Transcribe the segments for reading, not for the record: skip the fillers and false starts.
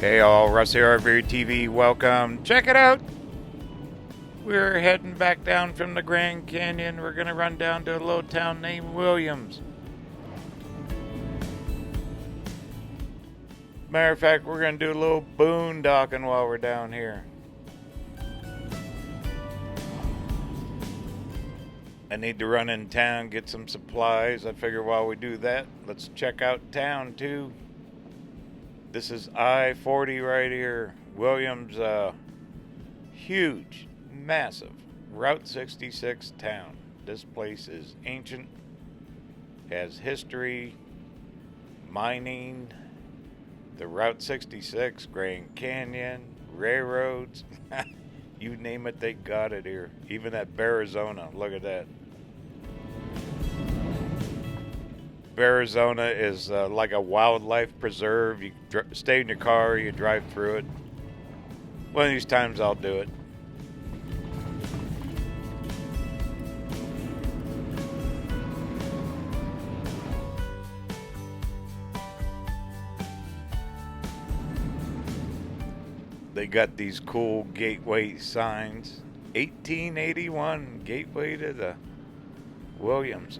Hey all, Russ here, RVerTV, welcome. Check it out. We're heading back down from the Grand Canyon. We're going to run down to a little town named Williams. Matter of fact, we're going to do a little boondocking while we're down here. I need to run in town, get some supplies. I figure while we do that, let's check out town too. This is I-40 right here. Williams, huge, massive Route 66 town. This place is ancient, has history, mining, the Route 66, Grand Canyon, railroads. You name it, they got it here. Even that Arizona, look at that. Arizona is like a wildlife preserve. You stay in your car, you drive through it. One of these times I'll do it. They got these cool gateway signs. 1881 gateway to the Williams.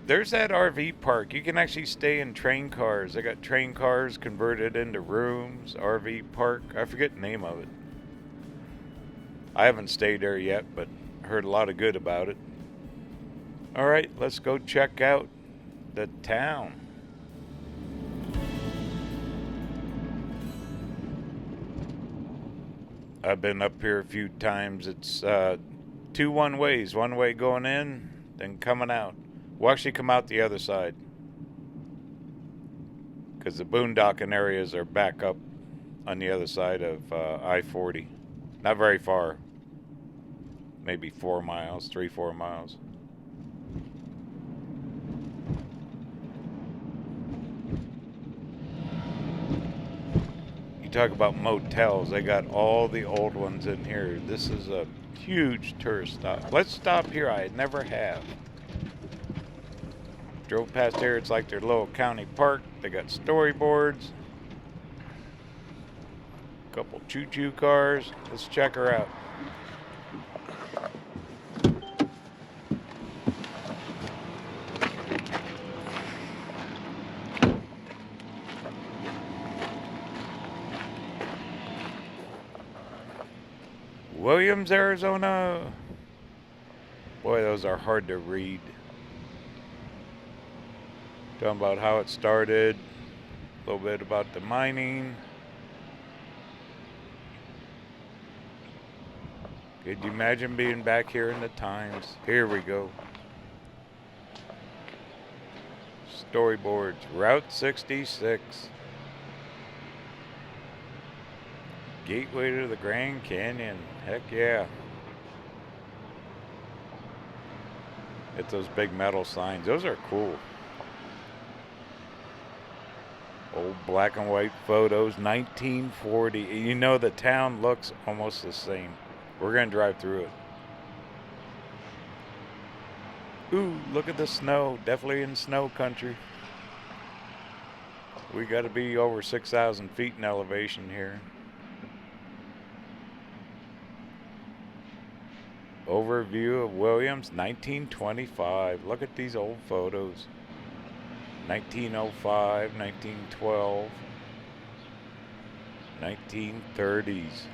There's that RV park. You can actually stay in train cars. They got train cars converted into rooms. RV park. I forget the name of it. I haven't stayed there yet, but heard a lot of good about it. Alright, let's go check out the town. I've been up here a few times. It's two one-ways. One way going in, then coming out. We'll actually come out the other side because the boondocking areas are back up on the other side of I-40. Not very far. Maybe 4 miles, 3-4 miles. You talk about motels, they got all the old ones in here. This is a huge tourist stop. Let's stop here. I never have. Drove past here, it's like their little county park. They got storyboards. Couple choo-choo cars. Let's check her out. Williams, Arizona. Boy, those are hard to read. Talking about how it started, a little bit about the mining. Could you imagine being back here in the times? Here we go. Storyboards, Route 66. Gateway to the Grand Canyon. Heck yeah. Get those big metal signs. Those are cool. Old black and white photos, 1940. You know the town looks almost the same. We're going to drive through it. Ooh, look at the snow. Definitely in snow country. We got to be over 6,000 feet in elevation here. Overview of Williams, 1925. Look at these old photos. 1905, 1912, 1930s.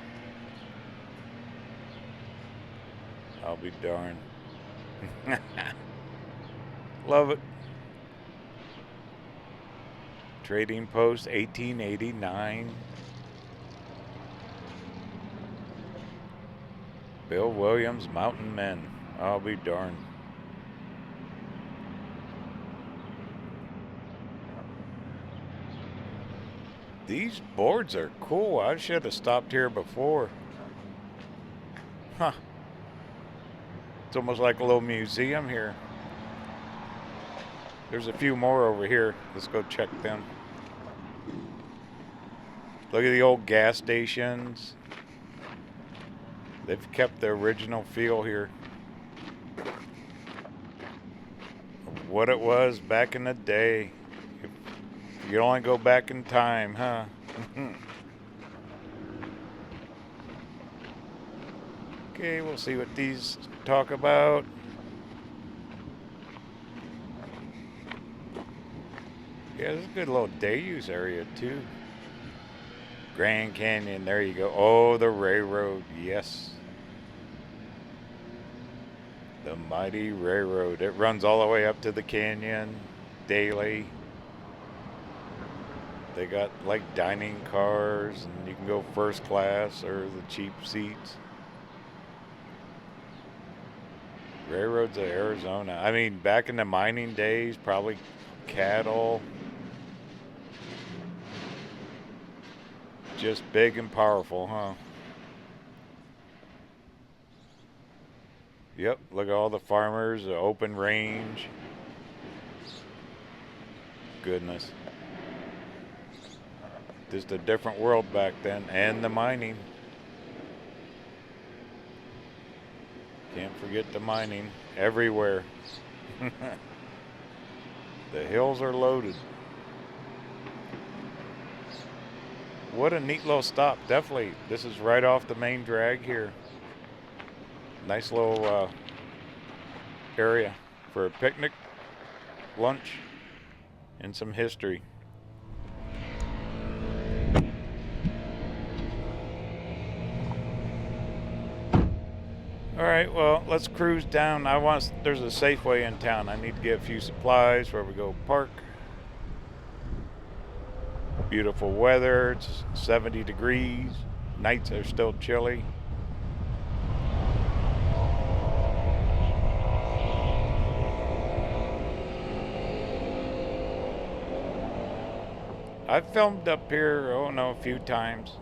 I'll be darned. Love it. Trading Post, 1889. Bill Williams, Mountain Men. I'll be darned. These boards are cool. I should have stopped here before. Huh. It's almost like a little museum here. There's a few more over here. Let's go check them. Look at the old gas stations. They've kept the original feel here. What it was back in the day. You only go back in time, huh? Okay, we'll see what these talk about. Yeah, this is a good little day use area too. Grand Canyon, there you go. Oh, the railroad, yes. The mighty railroad. It runs all the way up to the canyon daily. They got like dining cars, and you can go first class or the cheap seats. Railroads of Arizona. I mean, back in the mining days, probably cattle. Just big and powerful, huh? Yep, look at all the farmers, the open range. Goodness. Just a different world back then, and the mining. Can't forget the mining everywhere. The hills are loaded. What a neat little stop. Definitely, this is right off the main drag here. Nice little area for a picnic, lunch, and some history. All right, well, let's cruise down. There's a Safeway in town. I need to get a few supplies where we go park. Beautiful weather. It's 70 degrees. Nights are still chilly. I've filmed up here, a few times.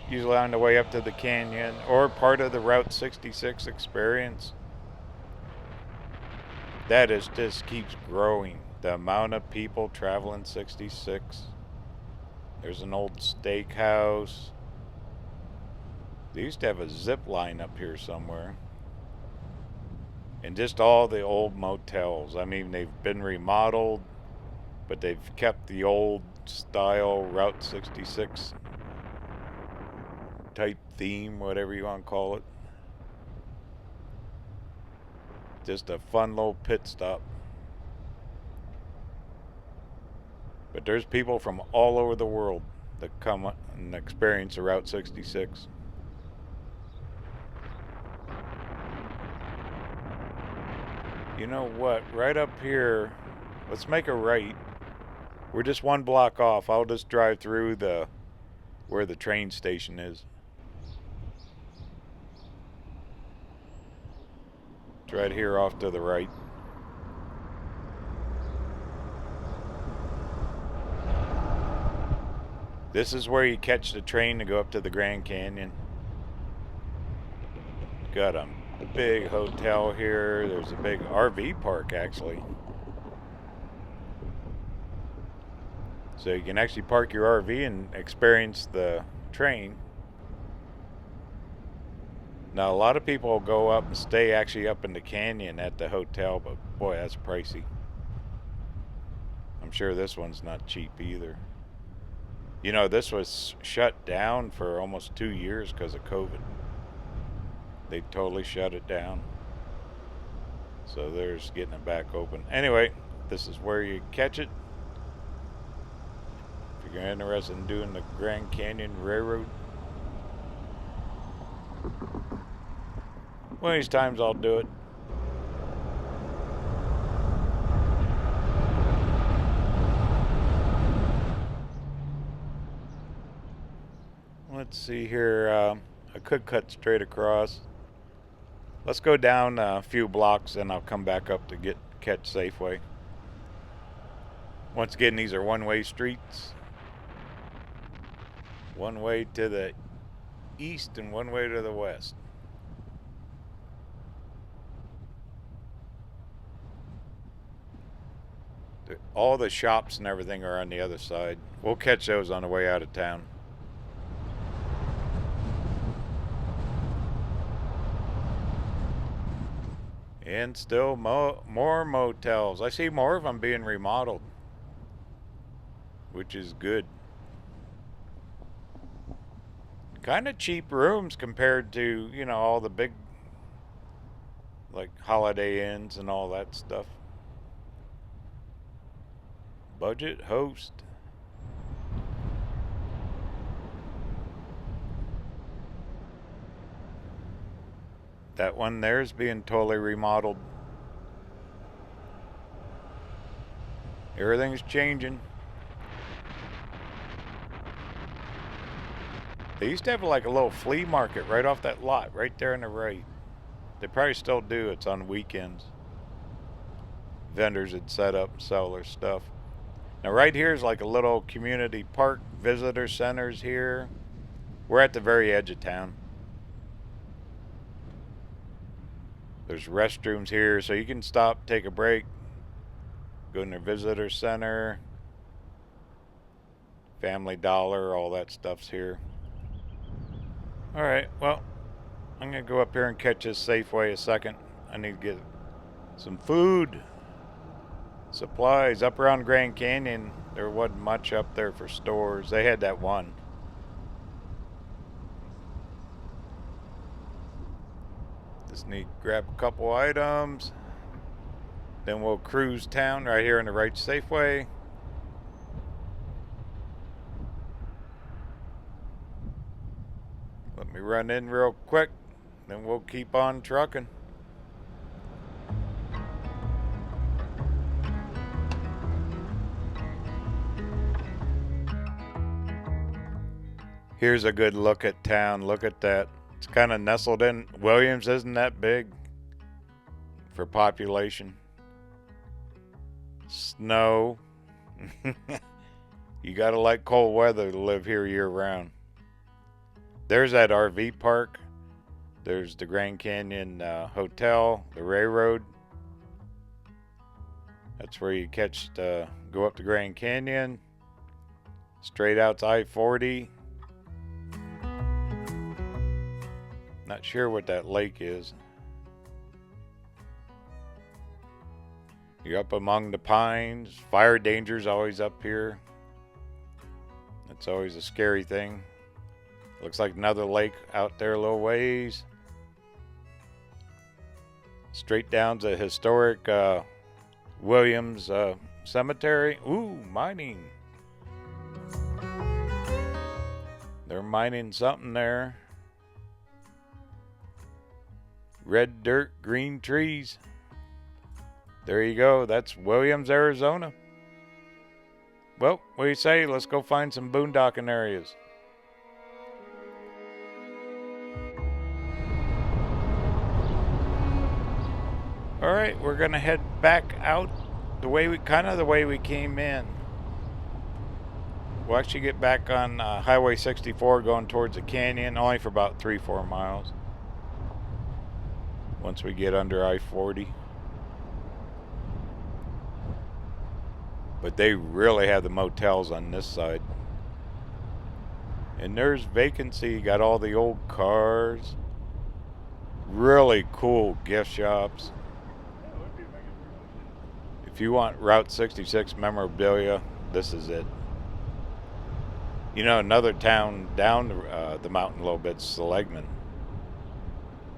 Usually on the way up to the canyon or part of the Route 66 experience. Just keeps growing. The amount of people traveling 66. There's an old steakhouse. They used to have a zip line up here somewhere. And just all the old motels. I mean, they've been remodeled, but they've kept the old style Route 66 type theme, whatever you want to call it. Just a fun little pit stop. But there's people from all over the world that come and experience the Route 66. You know what? Right up here, let's make a right. We're just one block off. I'll just drive through where the train station is. It's right here off to the right. This is where you catch the train to go up to the Grand Canyon. Got a big hotel here. There's a big RV park, actually. So you can actually park your RV and experience the train. Now, a lot of people will go up and stay actually up in the canyon at the hotel, but boy, that's pricey. I'm sure this one's not cheap either. You know, this was shut down for almost 2 years because of COVID. They totally shut it down. So they're just getting it back open. Anyway, this is where you catch it. If you're interested in doing the Grand Canyon Railroad. One of these times I'll do it. Let's see here. I could cut straight across. Let's go down a few blocks and I'll come back up to catch Safeway. Once again, these are one-way streets. One way to the east and one way to the west. All the shops and everything are on the other side. We'll catch those on the way out of town. And still more motels. I see more of them being remodeled, which is good. Kind of cheap rooms compared to, you know, all the big, like, Holiday Inns and all that stuff. Budget host. That one there's being totally remodeled. Everything's changing. They used to have like a little flea market right off that lot, right there on the right. They probably still do. It's on weekends. Vendors would set up and sell their stuff. Now right here is like a little community park, visitor centers here. We're at the very edge of town. There's restrooms here, so you can stop, take a break, go in their visitor center. Family Dollar, all that stuff's here. Alright, well, I'm going to go up here and catch this Safeway a second. I need to get some food. Supplies. Up around Grand Canyon, there wasn't much up there for stores. They had that one. Just need to grab a couple items. Then we'll cruise town right here on the right Safeway. Let me run in real quick, then we'll keep on trucking. Here's a good look at town. Look at that. It's kind of nestled in. Williams isn't that big for population. Snow. You gotta like cold weather to live here year round. There's that RV park. There's the Grand Canyon Hotel, the railroad. That's where you go up the Grand Canyon. Straight out to I-40. Not sure what that lake is. You're up among the pines. Fire danger's always up here. That's always a scary thing. Looks like another lake out there a little ways. Straight down to historic Williams Cemetery. Ooh, mining. They're mining something there. Red dirt, green trees. There you go. That's Williams, Arizona. Well, what do you say? Let's go find some boondocking areas. All right, we're gonna head back out the way we came in. We'll actually get back on Highway 64 going towards the canyon, only for about 3-4 miles. Once we get under I-40. But they really have the motels on this side. And there's vacancy. Got all the old cars. Really cool gift shops. If you want Route 66 memorabilia, this is it. You know, another town down the mountain a little bit, Seligman.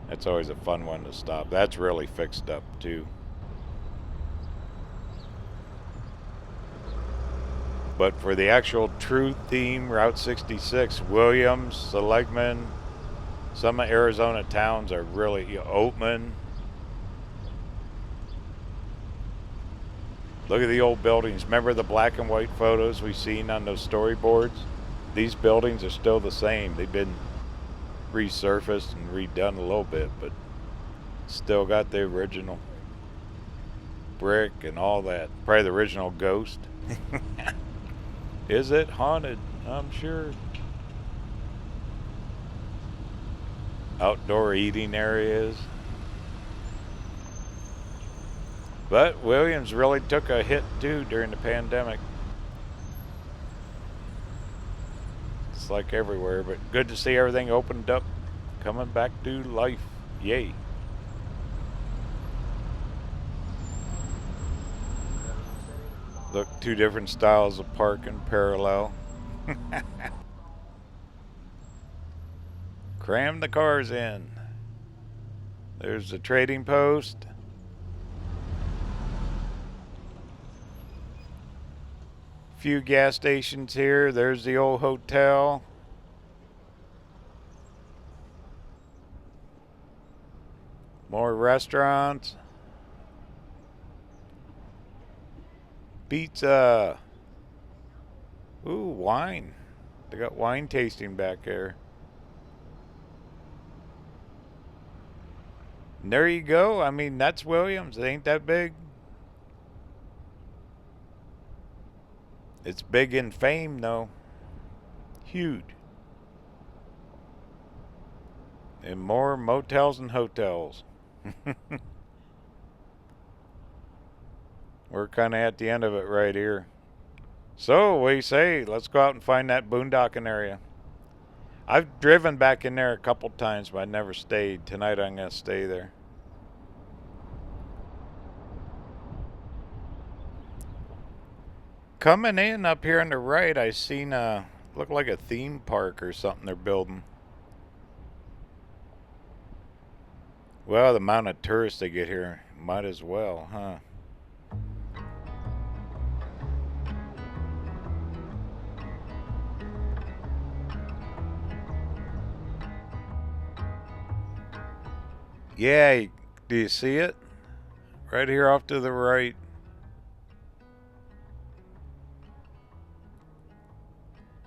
That's always a fun one to stop. That's really fixed up too. But for the actual true theme, Route 66, Williams, Seligman, some of Arizona towns are really, Oatman. Look at the old buildings. Remember the black and white photos we've seen on those storyboards? These buildings are still the same. They've been resurfaced and redone a little bit, but still got the original brick and all that. Probably the original ghost. Is it haunted? I'm sure. Outdoor eating areas. But Williams really took a hit too during the pandemic. It's like everywhere, but good to see everything opened up, coming back to life. Yay. Look, two different styles of parking parallel. Cram the cars in. There's the trading post. Few gas stations here. There's the old hotel. More restaurants. Pizza. Ooh, wine. They got wine tasting back there. And there you go. I mean, that's Williams. It ain't that big. It's big in fame, though. Huge. And more motels and hotels. We're kind of at the end of it right here. So, what do you say? Let's go out and find that boondocking area. I've driven back in there a couple times, but I never stayed. Tonight I'm going to stay there. Coming in up here on the right, I seen look like a theme park or something they're building. Well, the amount of tourists they get here, might as well, huh? Yeah, do you see it? Right here off to the right.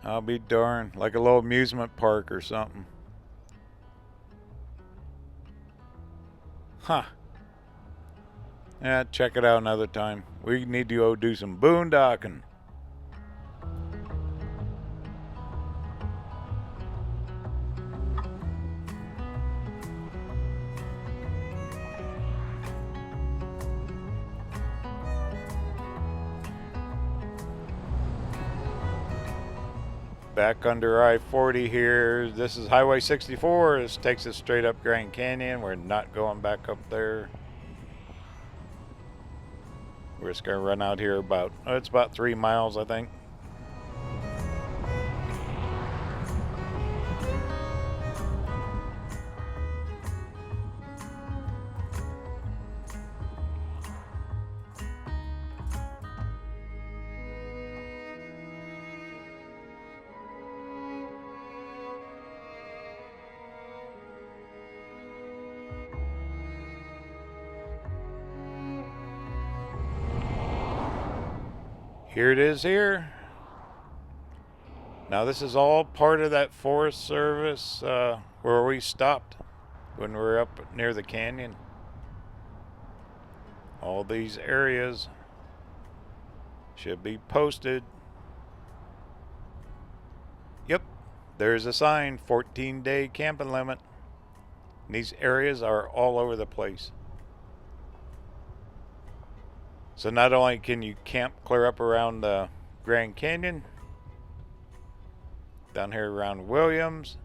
I'll be darned. Like a little amusement park or something. Huh. Yeah, check it out another time. We need to go do some boondocking. Back under I-40 here. This is Highway 64. This takes us straight up Grand Canyon. We're not going back up there. We're just going to run out here about, it's about 3 miles, I think. Here it is here. Now this is all part of that Forest Service where we stopped when we were up near the canyon. All these areas should be posted. Yep, there's a sign, 14-day camping limit. And these areas are all over the place. So not only can you camp clear up around the Grand Canyon, down here around Williams,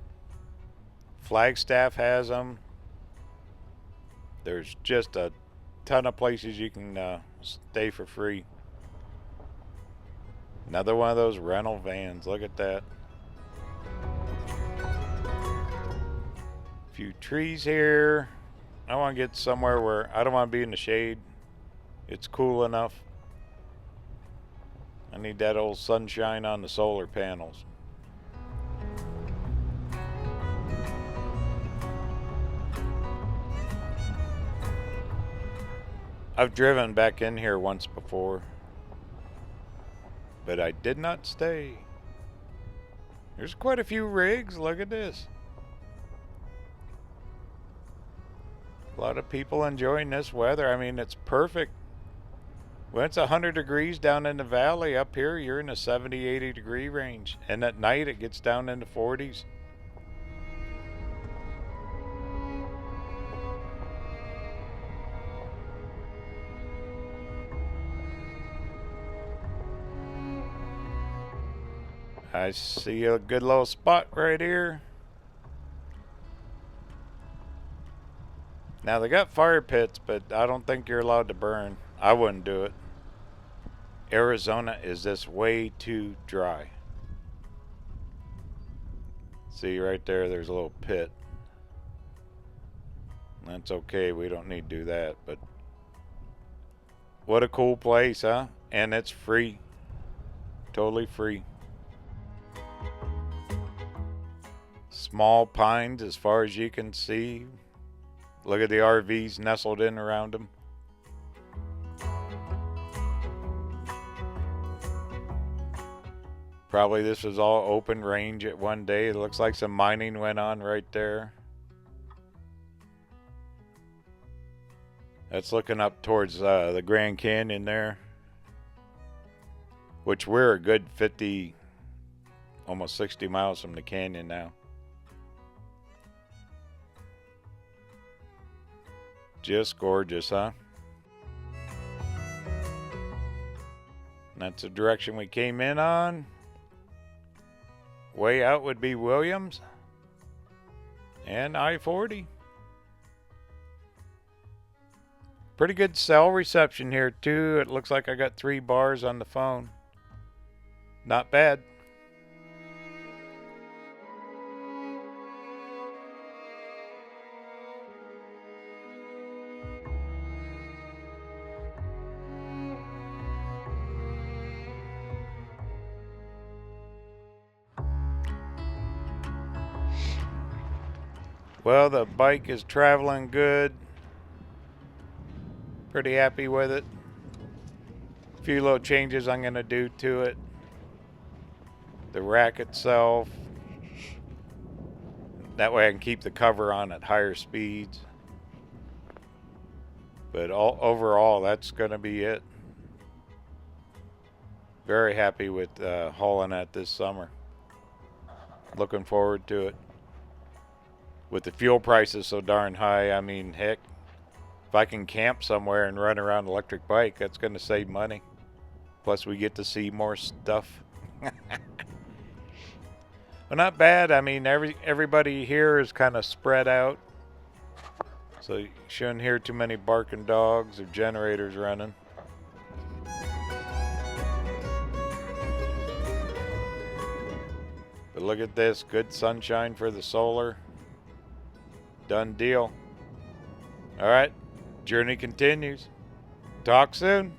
Flagstaff has them. There's just a ton of places you can stay for free. Another one of those rental vans. Look at that. A few trees here. I want to get somewhere where I don't want to be in the shade. It's cool enough. I need that old sunshine on the solar panels. I've driven back in here once before, but I did not stay. There's quite a few rigs. Look at this. A lot of people enjoying this weather. I mean, it's perfect. When it's 100 degrees down in the valley, up here you're in the 70, 80 degree range. And at night it gets down into 40s. I see a good little spot right here. Now they got fire pits, but I don't think you're allowed to burn. I wouldn't do it. Arizona is just way too dry. See right there, there's a little pit. That's okay. We don't need to do that. But what a cool place, huh? And it's free. Totally free. Small pines as far as you can see. Look at the RVs nestled in around them. Probably this was all open range at one day. It looks like some mining went on right there. That's looking up towards the Grand Canyon there, which we're a good 50, almost 60 miles from the canyon now. Just gorgeous, huh? And that's the direction we came in on. Way out would be Williams and I-40. Pretty good cell reception here too. It looks like I got 3 bars on the phone. Not bad. Well, the bike is traveling good. Pretty happy with it. A few little changes I'm going to do to it. The rack itself. That way I can keep the cover on at higher speeds. But overall, that's going to be it. Very happy with hauling that this summer. Looking forward to it. With the fuel prices so darn high, I mean, heck, if I can camp somewhere and run around an electric bike, that's going to save money. Plus, we get to see more stuff. Well, not bad. I mean, everybody here is kind of spread out. So you shouldn't hear too many barking dogs or generators running. But look at this. Good sunshine for the solar. Done deal. All right. Journey continues. Talk soon.